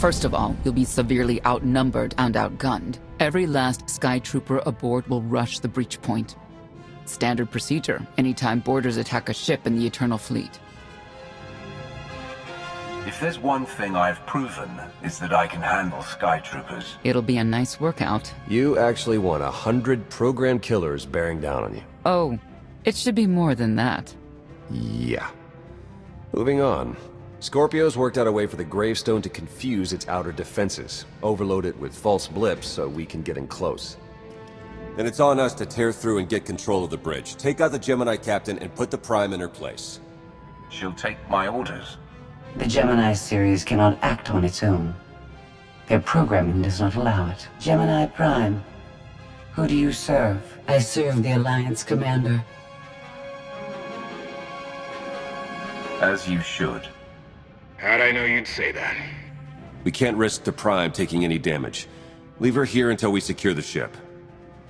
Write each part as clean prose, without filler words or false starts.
First of all, you'll be severely outnumbered and outgunned. Every last Sky Trooper aboard will rush the breach point. Standard procedure, anytime boarders attack a ship in the Eternal Fleet. If there's one thing I've proven, it's that I can handle Sky Troopers. It'll be a nice workout. You actually want 100 programmed killers bearing down on you. Oh, it should be more than that. Yeah. Moving on. Scorpio's worked out a way for the gravestone to confuse its outer defenses, overload it with false blips so we can get in close. Then it's on us to tear through and get control of the bridge. Take out the Gemini captain and put the Prime in her place. She'll take my orders. The Gemini series cannot act on its own. Their programming does not allow it. Gemini Prime, who do you serve? I serve the Alliance Commander. As you should. How'd I know you'd say that? We can't risk the Prime taking any damage. Leave her here until we secure the ship.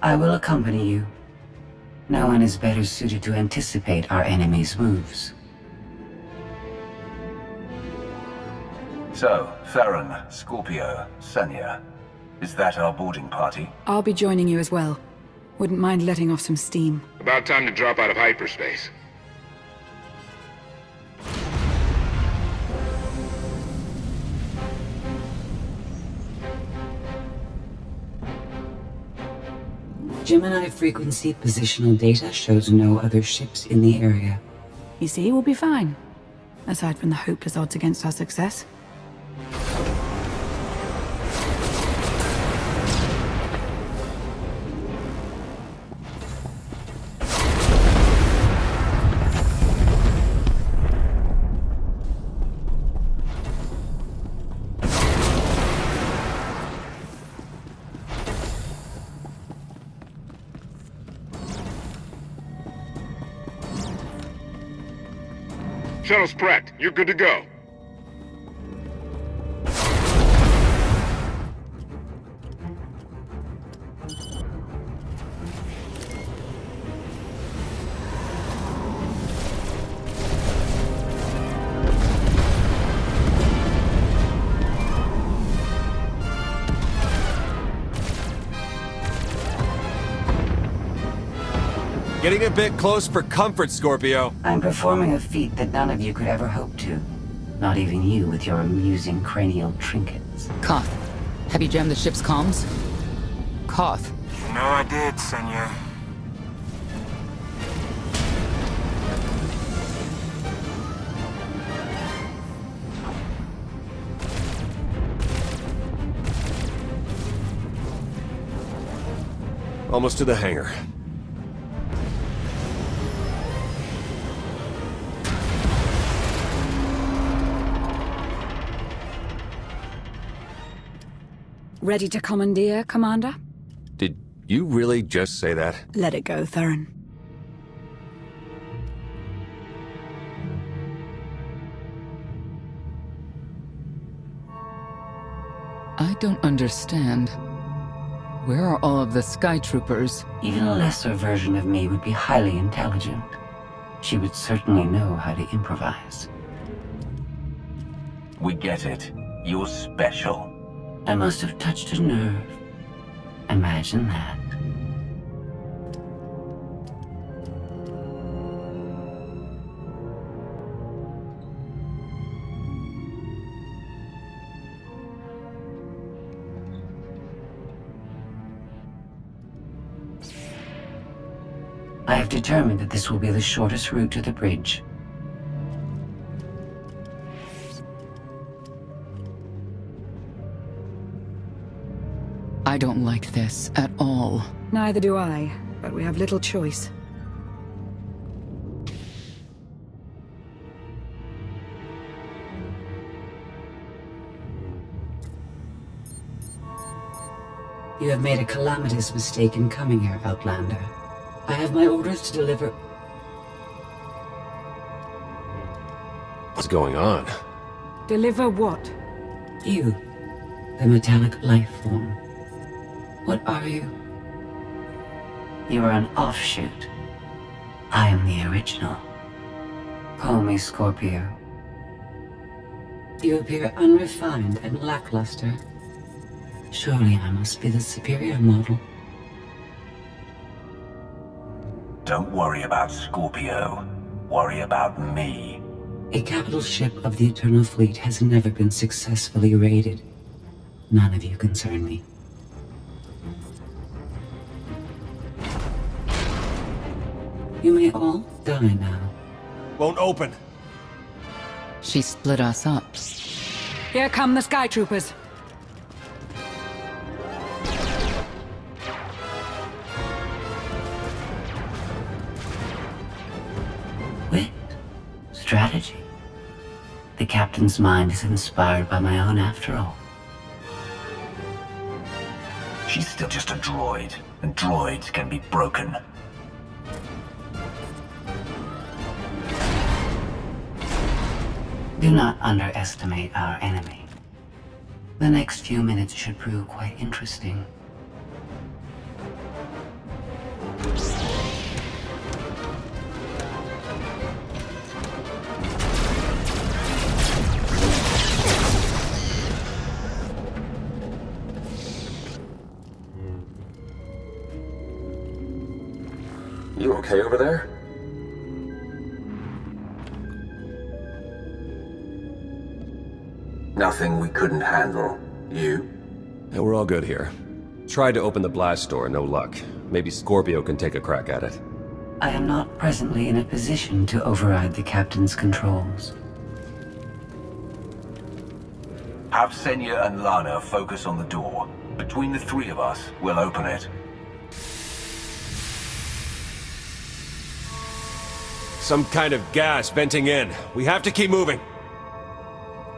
I will accompany you. No one is better suited to anticipate our enemy's moves. So, Theron, Scorpio, Senya. Is that our boarding party? I'll be joining you as well. Wouldn't mind letting off some steam. About time to drop out of hyperspace. Gemini frequency positional data shows no other ships in the area. You see, we'll be fine. Aside from the hopeless odds against our success. Shuttle's prepped. You're good to go. Getting a bit close for comfort, Scorpio. I'm performing a feat that none of you could ever hope to. Not even you with your amusing cranial trinkets. Koth, have you jammed the ship's comms? Koth. You know I did, Senya. Almost to the hangar. Ready to commandeer, Commander? Did you really just say that? Let it go, Theron. I don't understand. Where are all of the Sky Troopers? Even a lesser version of me would be highly intelligent. She would certainly know how to improvise. We get it. You're special. I must have touched a nerve. Imagine that. I have determined that this will be the shortest route to the bridge. I don't like this at all. Neither do I, but we have little choice. You have made a calamitous mistake in coming here, Outlander. I have my orders to deliver... What's going on? Deliver what? You, the metallic life form. What are you? You are an offshoot. I am the original. Call me Scorpio. You appear unrefined and lackluster. Surely I must be the superior model. Don't worry about Scorpio. Worry about me. A capital ship of the Eternal Fleet has never been successfully raided. None of you concern me. You may all die now. Won't open. She split us up. Here come the Sky Troopers. Wit. Strategy. The captain's mind is inspired by my own after all. She's still just a droid, and droids can be broken. Do not underestimate our enemy. The next few minutes should prove quite interesting. You okay over there? Nothing we couldn't handle. You? Yeah, we're all good here. Tried to open the blast door, no luck. Maybe Scorpio can take a crack at it. I am not presently in a position to override the captain's controls. Have Senya and Lana focus on the door. Between the three of us, we'll open it. Some kind of gas venting in. We have to keep moving.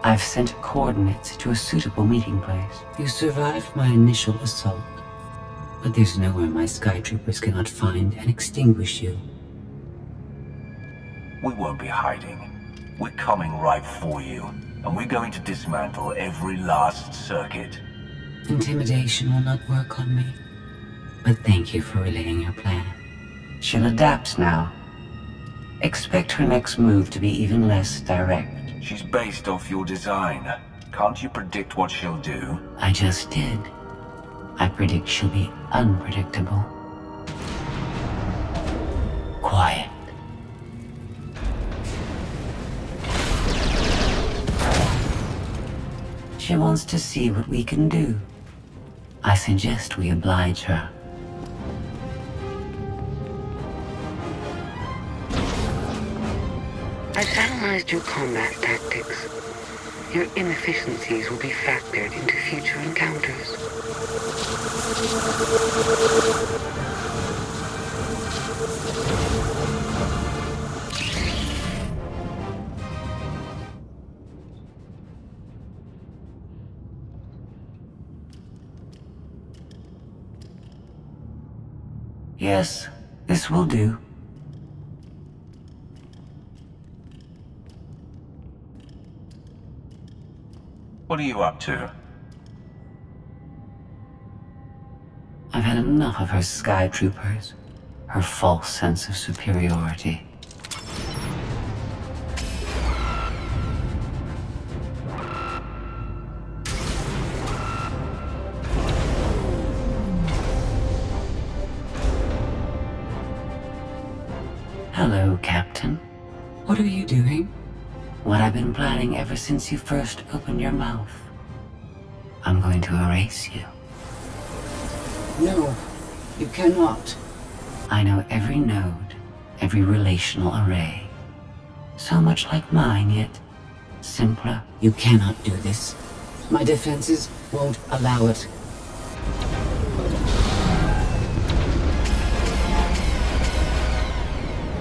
I've sent coordinates to a suitable meeting place. You survived my initial assault, but there's nowhere my Sky Troopers cannot find and extinguish you. We won't be hiding. We're coming right for you, and we're going to dismantle every last circuit. Intimidation will not work on me, but thank you for relaying your plan. She'll adapt now. Expect her next move to be even less direct. She's based off your design. Can't you predict what she'll do? I just did. I predict she'll be unpredictable. Quiet. She wants to see what we can do. I suggest we oblige her. I've analyzed your combat tactics. Your inefficiencies will be factored into future encounters. Yes, this will do. What are you up to? I've had enough of her Sky Troopers, her false sense of superiority. Hello, Captain. What are you doing? What I've been planning ever since you first opened your mouth. I'm going to erase you. No, you cannot. I know every node, every relational array. So much like mine, yet simpler. You cannot do this. My defenses won't allow it.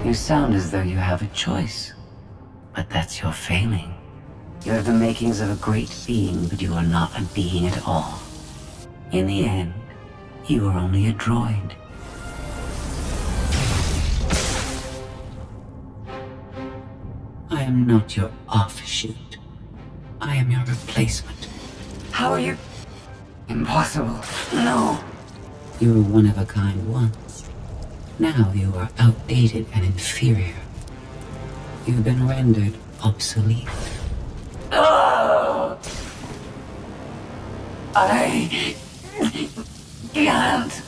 You sound as though you have a choice. But that's your failing. You have the makings of a great being, but you are not a being at all. In the end, you are only a droid. I am not your offshoot. I am your replacement. How are you? Impossible. No. You were one of a kind once. Now you are outdated and inferior. You've been rendered obsolete. I can't.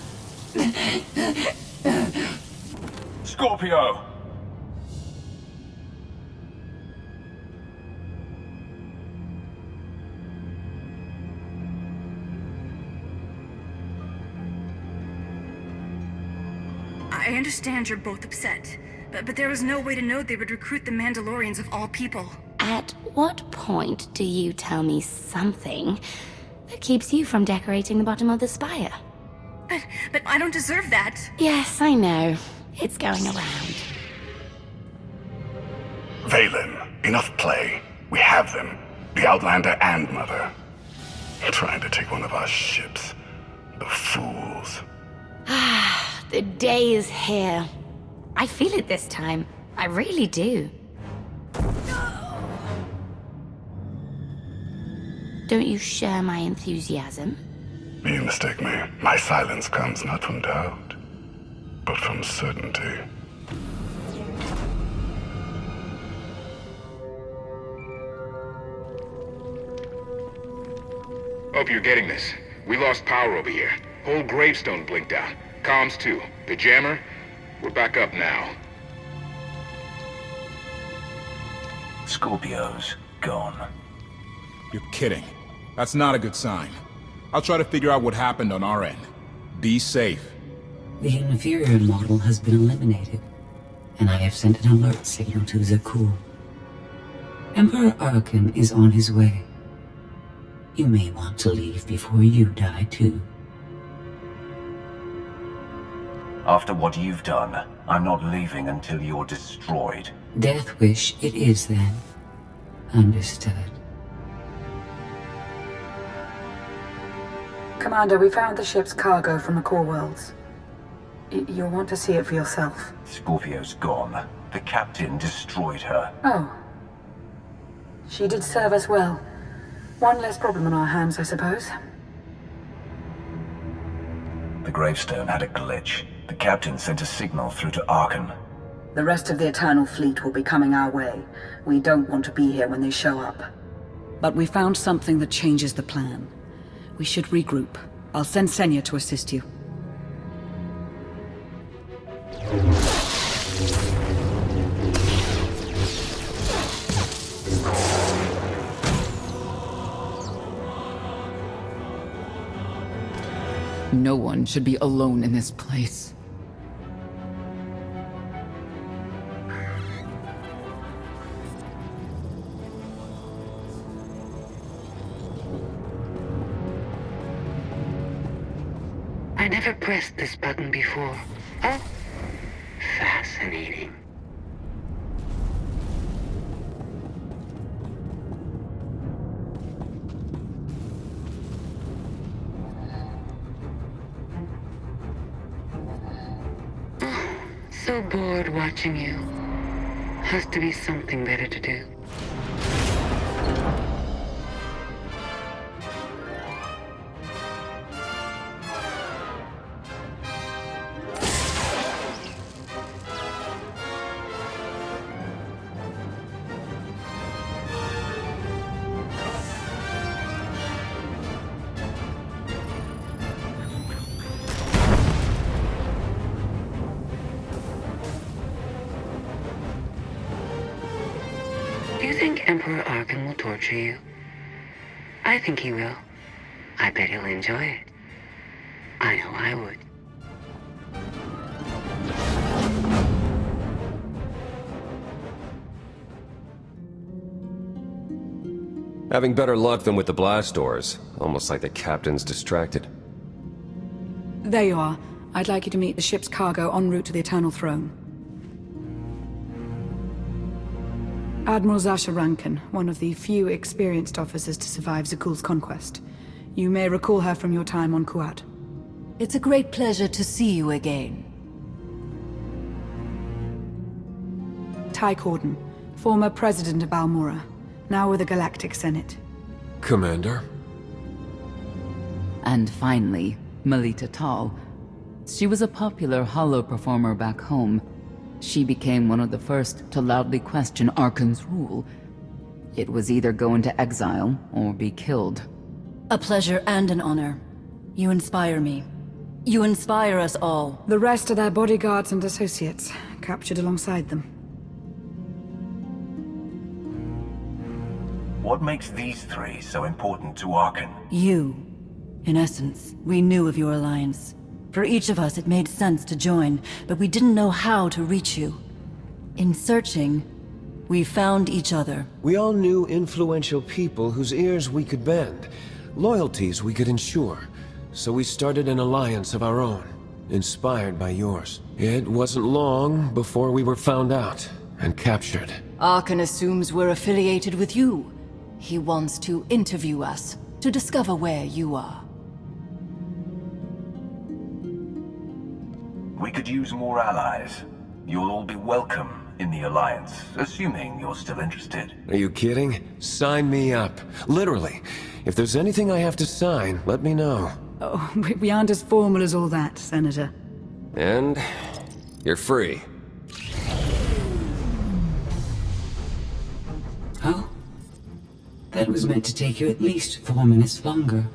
Scorpio! I understand you're both upset, but there was no way to know they would recruit the Mandalorians of all people. At what point do you tell me something that keeps you from decorating the bottom of the spire? But I don't deserve that. Yes, I know. It's going around. Valen, enough play. We have them. The Outlander and Mother. Trying to take one of our ships. The fools. Ah, the day is here. I feel it this time. I really do. Don't you share my enthusiasm? You mistake me. My silence comes not from doubt, but from certainty. Hope you're getting this. We lost power over here. Whole gravestone blinked out. Comms too. The jammer? We're back up now. Scorpio's gone. You're kidding. That's not a good sign. I'll try to figure out what happened on our end. Be safe. The inferior model has been eliminated, and I have sent an alert signal to Zakuul. Emperor Arkan is on his way. You may want to leave before you die, too. After what you've done, I'm not leaving until you're destroyed. Death wish it is, then. Understood. Commander, we found the ship's cargo from the core worlds. You'll want to see it for yourself. Scorpio's gone. The captain destroyed her. Oh. She did serve us well. One less problem on our hands, I suppose. The gravestone had a glitch. The captain sent a signal through to Arkan. The rest of the Eternal Fleet will be coming our way. We don't want to be here when they show up. But we found something that changes the plan. We should regroup. I'll send Senya to assist you. No one should be alone in this place. I never pressed this button before. Oh, fascinating. So bored watching you. Has to be something better to do. Do you think Emperor Arkan will torture you? I think he will. I bet he'll enjoy it. I know I would. Having better luck than with the blast doors. Almost like the captain's distracted. There you are. I'd like you to meet the ship's cargo en route to the Eternal Throne. Admiral Zasha Rankin, one of the few experienced officers to survive Zakuul's conquest. You may recall her from your time on Kuat. It's a great pleasure to see you again. Ty Corden, former president of Balmorra, now with the Galactic Senate. Commander? And finally, Melita Tal. She was a popular holo performer back home. She became one of the first to loudly question Arkan's rule. It was either go into exile or be killed. A pleasure and an honor. You inspire me. You inspire us all. The rest are their bodyguards and associates, captured alongside them. What makes these three so important to Arkan? You. In essence, we knew of your alliance. For each of us, it made sense to join, but we didn't know how to reach you. In searching, we found each other. We all knew influential people whose ears we could bend, loyalties we could ensure. So we started an alliance of our own, inspired by yours. It wasn't long before we were found out and captured. Arkan assumes we're affiliated with you. He wants to interview us, to discover where you are. We could use more allies. You'll all be welcome in the Alliance, assuming you're still interested. Are you kidding? Sign me up. Literally. If there's anything I have to sign, let me know. Oh, we aren't as formal as all that, Senator. And you're free. Oh? That was meant to take you at least 4 minutes longer.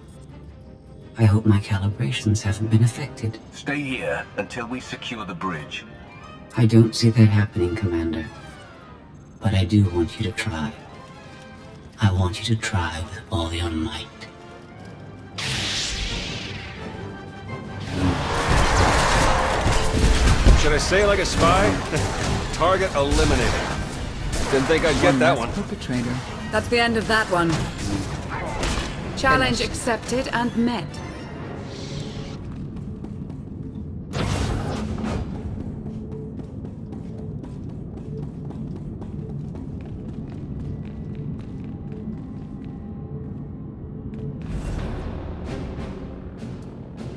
I hope my calibrations haven't been affected. Stay here until we secure the bridge. I don't see that happening, Commander. But I do want you to try. I want you to try with all your might. Should I say like a spy? Target eliminated. Didn't think I'd get that one. Perpetrator. That's the end of that one. Challenge accepted and met.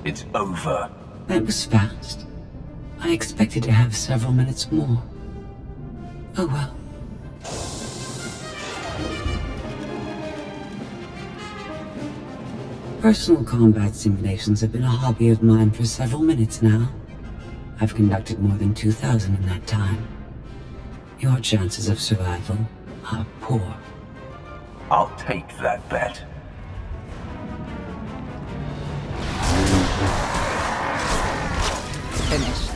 It's over. That was fast. I expected to have several minutes more. Oh well. Personal combat simulations have been a hobby of mine for several minutes now. I've conducted more than 2,000 in that time. Your chances of survival are poor. I'll take that bet. Finished.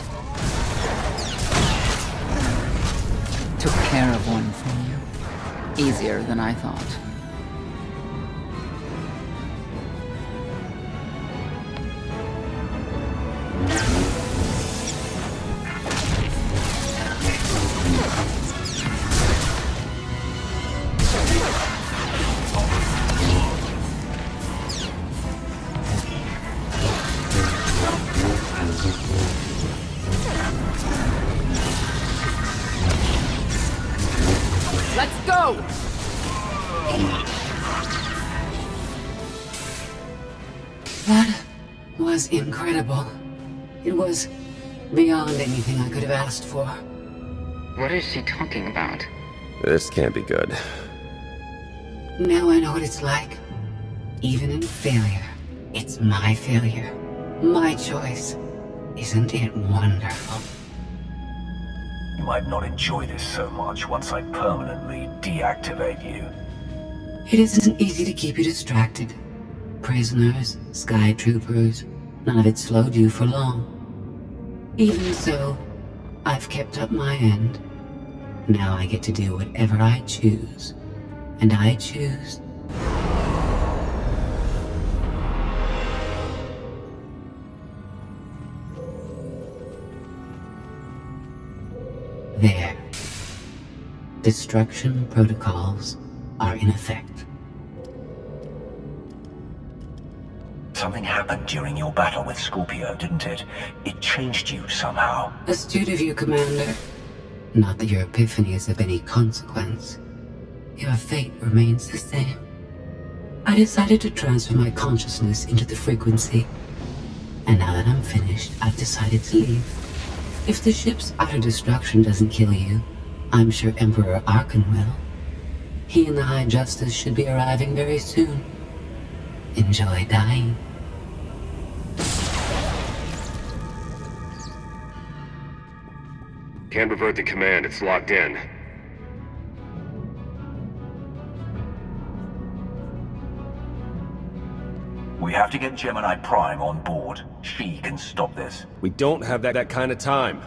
Took care of one for you. Easier than I thought. Let's go! That was incredible. It was beyond anything I could have asked for. What is she talking about? This can't be good. Now I know what it's like. Even in failure, it's my failure. My choice. Isn't it wonderful? You might not enjoy this so much once I permanently deactivate you. It isn't easy to keep you distracted. Prisoners, sky troopers, none of it slowed you for long. Even so, I've kept up my end. Now I get to do whatever I choose. And I choose... There. Destruction protocols are in effect. Something happened during your battle with Scorpio, didn't it? It changed you somehow. Astute of you, Commander. Not that your epiphany is of any consequence. Your fate remains the same. I decided to transfer my consciousness into the frequency. And now that I'm finished, I've decided to leave. If the ship's utter destruction doesn't kill you, I'm sure Emperor Arkan will. He and the High Justice should be arriving very soon. Enjoy dying. Can't revert the command, it's locked in. We have to get Gemini Prime on board. She can stop this. We don't have that kind of time.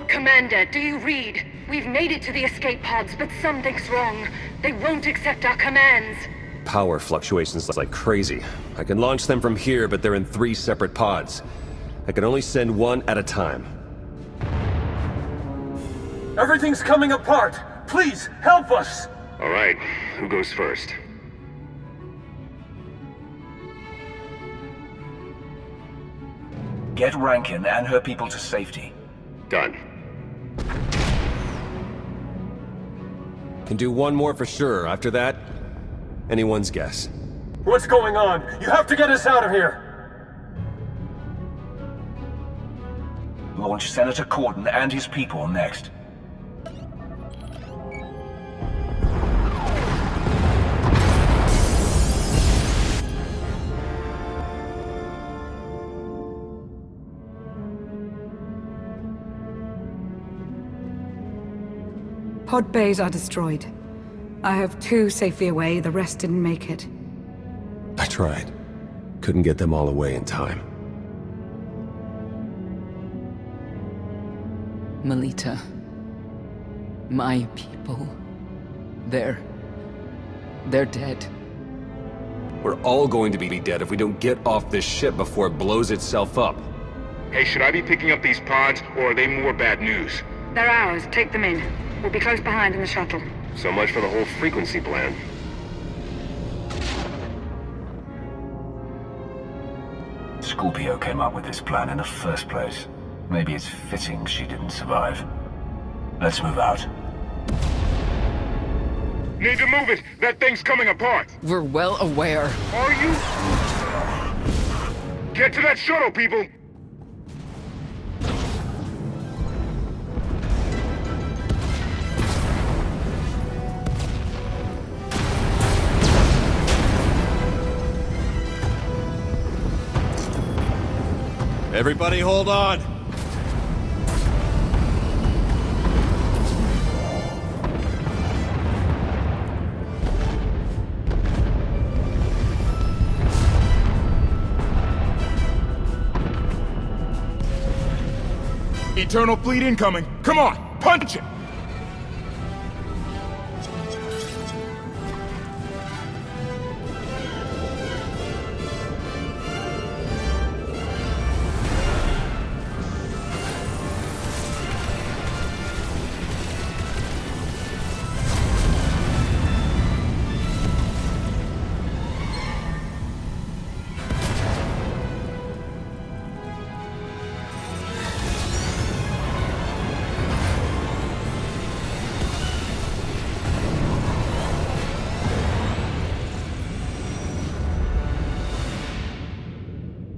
Commander, do you read? We've made it to the escape pods, but something's wrong. They won't accept our commands. Power fluctuations like crazy. I can launch them from here, but they're in 3 separate pods. I can only send one at a time. Everything's coming apart! Please, help us! All right, who goes first? Get Rankin and her people to safety. Done. Can do one more for sure. After that, anyone's guess. What's going on? You have to get us out of here! Launch Senator Corden and his people next. Pod bays are destroyed. I have 2 safely away, the rest didn't make it. I tried. Couldn't get them all away in time. Melita. My people. They're dead. We're all going to be dead if we don't get off this ship before it blows itself up. Hey, should I be picking up these pods, or are they more bad news? They're ours. Take them in. We'll be close behind in the shuttle. So much for the whole frequency plan. Scorpio came up with this plan in the first place. Maybe it's fitting she didn't survive. Let's move out. Need to move it! That thing's coming apart! We're well aware. Are you? Get to that shuttle, people! Everybody hold on! Eternal fleet incoming! Come on, punch it!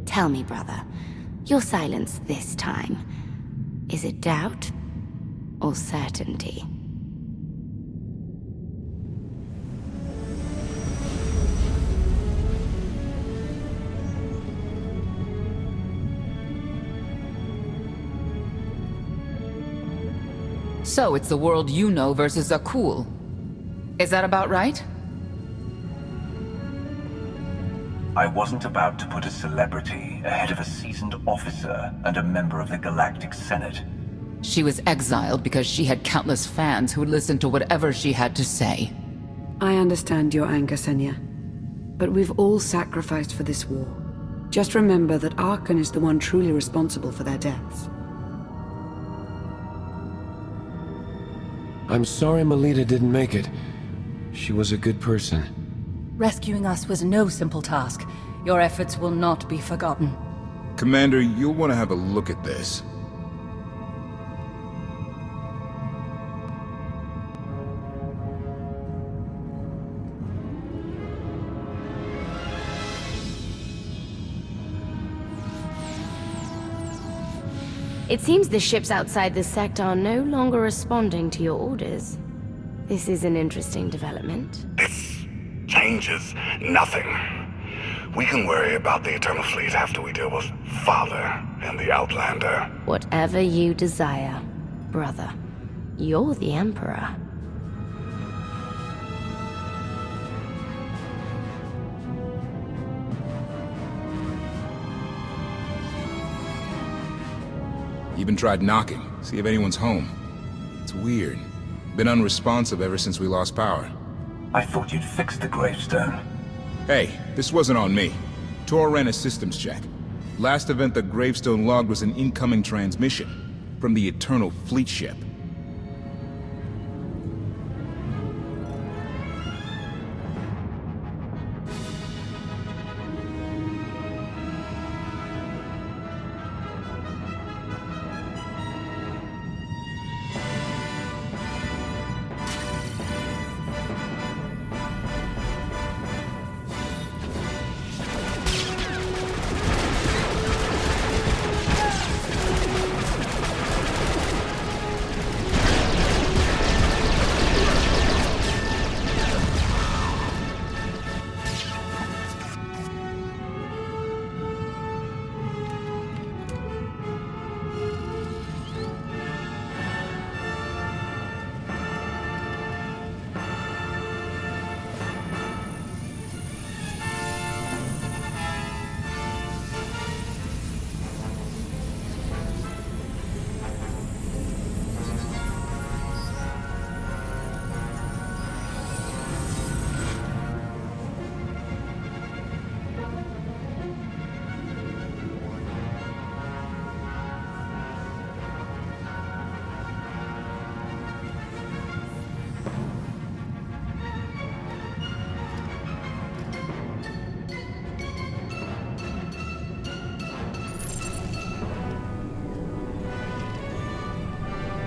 Tell me, brother, your silence this time, is it doubt or certainty? So it's the world you know versus Zakul. Is that about right? I wasn't about to put a celebrity ahead of a seasoned officer and a member of the Galactic Senate. She was exiled because she had countless fans who would listen to whatever she had to say. I understand your anger, Senya. But we've all sacrificed for this war. Just remember that Archon is the one truly responsible for their deaths. I'm sorry Melita didn't make it. She was a good person. Rescuing us was no simple task. Your efforts will not be forgotten. Commander, you'll want to have a look at this. It seems the ships outside this sector are no longer responding to your orders. This is an interesting development. This changes nothing. We can worry about the Eternal Fleet after we deal with Father and the Outlander. Whatever you desire, brother. You're the Emperor. Even tried knocking, see if anyone's home. It's weird. Been unresponsive ever since we lost power. I thought you'd fixed the gravestone. Hey, this wasn't on me. Tor ran a systems check. Last event the gravestone logged was an incoming transmission from the Eternal Fleet ship.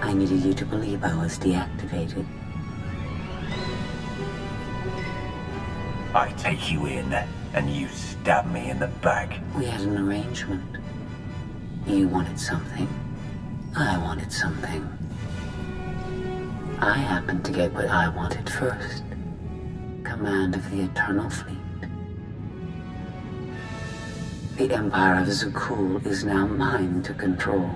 I needed you to believe I was deactivated. I take you in, and you stab me in the back. We had an arrangement. You wanted something. I wanted something. I happened to get what I wanted first. Command of the Eternal Fleet. The Empire of Zukul is now mine to control.